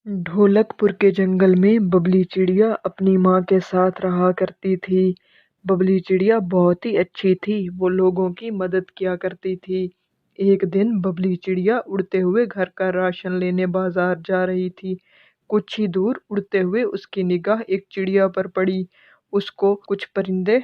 ढोलकपुर के जंगल में बबली चिड़िया अपनी माँ के साथ रहा करती थी। बबली चिड़िया बहुत ही अच्छी थी, वो लोगों की मदद किया करती थी। एक दिन बबली चिड़िया उड़ते हुए घर का राशन लेने बाजार जा रही थी। कुछ ही दूर उड़ते हुए उसकी निगाह एक चिड़िया पर पड़ी। उसको कुछ परिंदे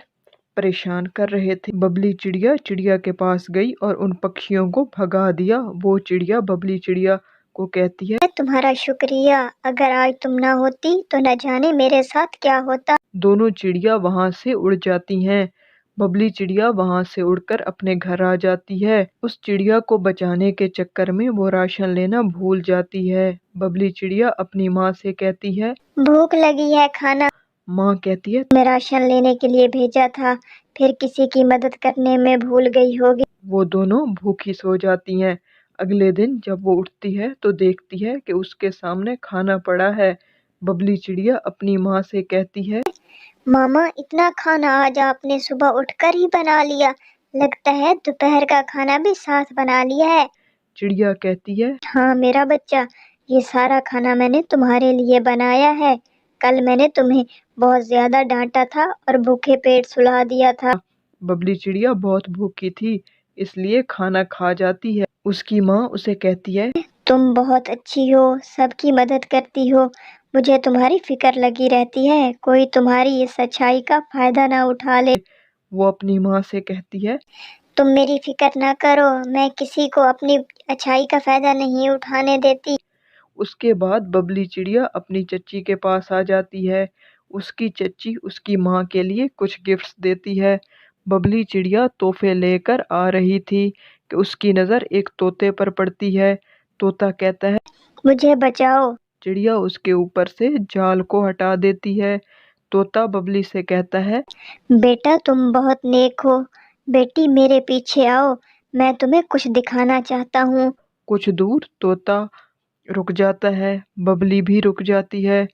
परेशान कर रहे थे। बबली चिड़िया चिड़िया के पास गई और उन पक्षियों को भगा दिया। वो चिड़िया बबली चिड़िया को कहती है, तुम्हारा शुक्रिया, अगर आज तुम ना होती तो न जाने मेरे साथ क्या होता। दोनों चिड़िया वहां से उड़ जाती हैं। बबली चिड़िया वहां से उड़कर अपने घर आ जाती है। उस चिड़िया को बचाने के चक्कर में वो राशन लेना भूल जाती है। बबली चिड़िया अपनी माँ से कहती है, भूख लगी है, खाना। माँ कहती है, मैं राशन लेने के लिए भेजा था, फिर किसी की मदद करने में भूल गई होगी। वो दोनों भूखी सो जाती हैं। अगले दिन जब वो उठती है तो देखती है कि उसके सामने खाना पड़ा है। बबली चिड़िया अपनी माँ से कहती है, मामा, इतना खाना आज आपने सुबह उठकर ही बना लिया। लगता है दोपहर का खाना भी साथ बना लिया है। चिड़िया कहती है, हाँ मेरा बच्चा, ये सारा खाना मैंने तुम्हारे लिए बनाया है। कल मैंने तुम्हें बहुत ज्यादा डांटा था और भूखे पेट सुला दिया था। बबली चिड़िया बहुत भूखी थी, इसलिए खाना खा जाती है। उसकी माँ उसे कहती है, तुम बहुत अच्छी हो, सबकी मदद करती हो, मुझे तुम्हारी फिक्र लगी रहती है, कोई तुम्हारी इस अच्छाई का फायदा ना उठा ले। वो अपनी माँ से कहती है, तुम मेरी फिक्र ना करो, मैं किसी को अपनी अच्छाई का फायदा नहीं उठाने देती। उसके बाद बबली चिड़िया अपनी चच्ची के पास आ जाती है। उसकी चच्ची उसकी माँ के लिए कुछ गिफ्ट्स देती है। बबली चिड़िया तोहफे लेकर आ रही थी कि उसकी नज़र एक तोते पर पड़ती है। तोता कहता है, मुझे बचाओ। चिड़िया उसके ऊपर से जाल को हटा देती है। तोता बबली से कहता है, बेटा तुम बहुत नेक हो, बेटी मेरे पीछे आओ, मैं तुम्हें कुछ दिखाना चाहता हूँ। कुछ दूर तोता रुक जाता है, बबली भी रुक जाती है।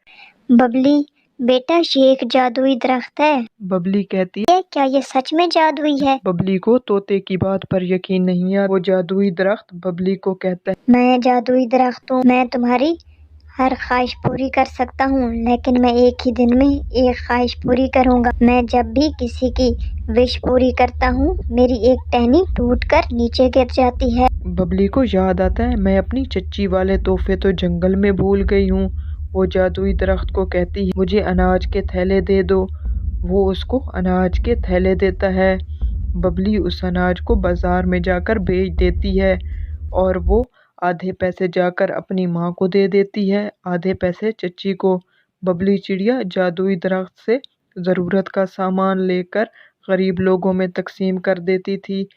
बबली, बेटा ये एक जादुई दरख्त है। बबली कहती है, क्या ये सच में जादुई है? बबली को तोते की बात पर यकीन नहीं आता। वो जादुई दरख्त बबली को कहता है, मैं जादुई दरख्त हूँ, मैं तुम्हारी हर ख्वाहिश पूरी कर सकता हूँ, लेकिन मैं एक ही दिन में एक ख्वाहिश पूरी करूँगा। मैं जब भी किसी की विश पूरी करता हूँ, मेरी एक टहनी टूटकर नीचे गिर जाती है। बबली को याद आता है, मैं अपनी चच्ची वाले तोहफे तो जंगल में भूल गई हूँ। वो जादुई दरख्त को कहती है, मुझे अनाज के थैले दे दो। वो उसको अनाज के थैले देता है। बबली उस अनाज को बाजार में जाकर बेच देती है और वो आधे पैसे जाकर अपनी माँ को दे देती है, आधे पैसे चच्ची को। बबली चिड़िया जादुई दरख्त से ज़रूरत का सामान लेकर गरीब लोगों में तकसीम कर देती थी।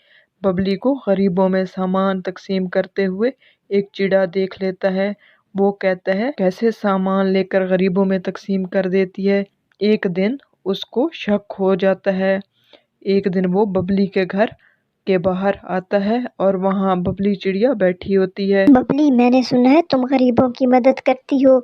बबली को गरीबों में सामान तकसीम करते हुए एक चिड़ा देख लेता है। वो कहता है, कैसे सामान लेकर गरीबों में तकसीम कर देती है। एक दिन उसको शक हो जाता है। एक दिन वो बबली के घर के बाहर आता है और वहाँ बबली चिड़िया बैठी होती है। बबली, मैंने सुना है तुम गरीबों की मदद करती हो,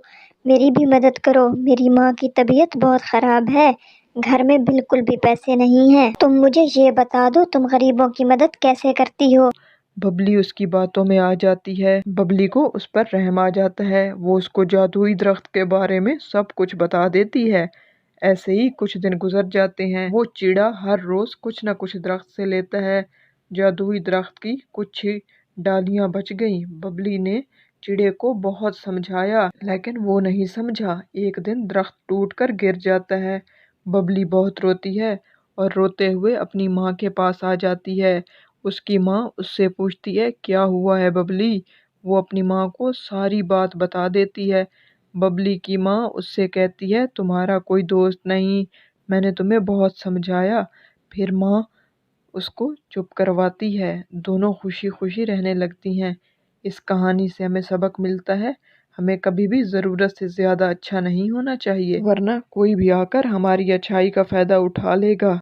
मेरी भी मदद करो। मेरी माँ की तबीयत बहुत खराब है, घर में बिल्कुल भी पैसे नहीं हैं। तुम मुझे ये बता दो, तुम गरीबों की मदद कैसे करती हो? बबली उसकी बातों में आ जाती है। बबली को उस पर रहम आ जाता है। वो उसको जादुई दरख्त के बारे में सब कुछ बता देती है। ऐसे ही कुछ दिन गुजर जाते हैं। वो चिड़ा हर रोज कुछ न कुछ दरख्त से लेता है। जादुई दरख्त की कुछ ही डालियां बच गईं। बबली ने चिड़े को बहुत समझाया, लेकिन वो नहीं समझा। एक दिन दरख्त टूटकर गिर जाता है। बबली बहुत रोती है और रोते हुए अपनी माँ के पास आ जाती है। उसकी माँ उससे पूछती है, क्या हुआ है बबली? वो अपनी माँ को सारी बात बता देती है। बबली की माँ उससे कहती है, तुम्हारा कोई दोस्त नहीं, मैंने तुम्हें बहुत समझाया। फिर माँ उसको चुप करवाती है। दोनों खुशी खुशी रहने लगती हैं। इस कहानी से हमें सबक मिलता है, हमें कभी भी ज़रूरत से ज़्यादा अच्छा नहीं होना चाहिए, वरना कोई भी आकर हमारी अच्छाई का फ़ायदा उठा लेगा।